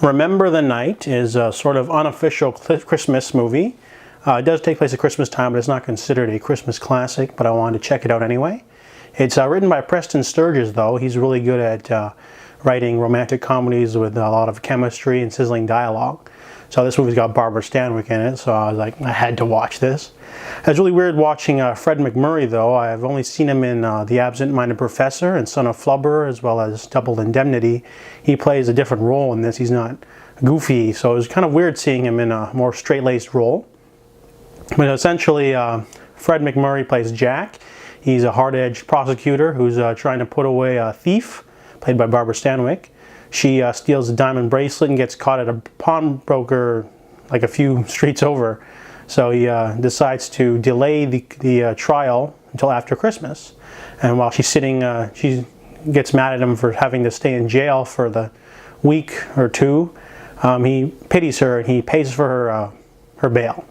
Remember the Night is a sort of unofficial Christmas movie. It does take place at Christmas time, but it's not considered a Christmas classic, but I wanted to check it out anyway. It's written by Preston Sturges, though. He's really good at writing romantic comedies with a lot of chemistry and sizzling dialogue. So this movie's got Barbara Stanwyck in it, so I was like, I had to watch this. It was really weird watching Fred MacMurray, though. I've only seen him in The Absent-Minded Professor and Son of Flubber, as well as Double Indemnity. He plays a different role in this. He's not goofy, so it was kind of weird seeing him in a more straight-laced role. But essentially, Fred MacMurray plays Jack. He's a hard-edged prosecutor who's trying to put away a thief, played by Barbara Stanwyck. She steals a diamond bracelet and gets caught at a pawnbroker like a few streets over. So he decides to delay the trial until after Christmas. And while she's sitting, she gets mad at him for having to stay in jail for the week or two. He pities her and he pays for her bail.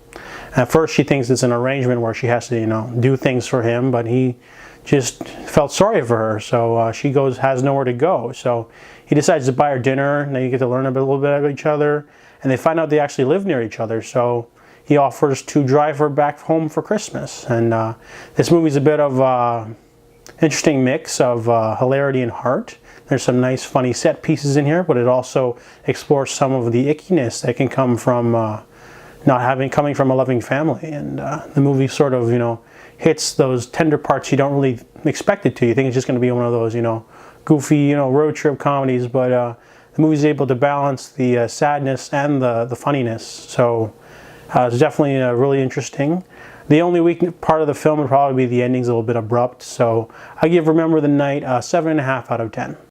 At first she thinks it's an arrangement where she has to, do things for him, but he just felt sorry for her, so she has nowhere to go. So he decides to buy her dinner, and they get to learn a little bit about each other, and they find out they actually live near each other, so he offers to drive her back home for Christmas. And this movie's a bit of interesting mix of hilarity and heart. There's some nice funny set pieces in here, but it also explores some of the ickiness that can come from coming from a loving family. And the movie sort of, hits those tender parts you don't really expect it to. You think it's just going to be one of those, goofy, road trip comedies, but the movie's able to balance the sadness and the funniness. So it's definitely really interesting. The only weak part of the film would probably be the ending's a little bit abrupt. So I give Remember the Night a 7.5 out of 10.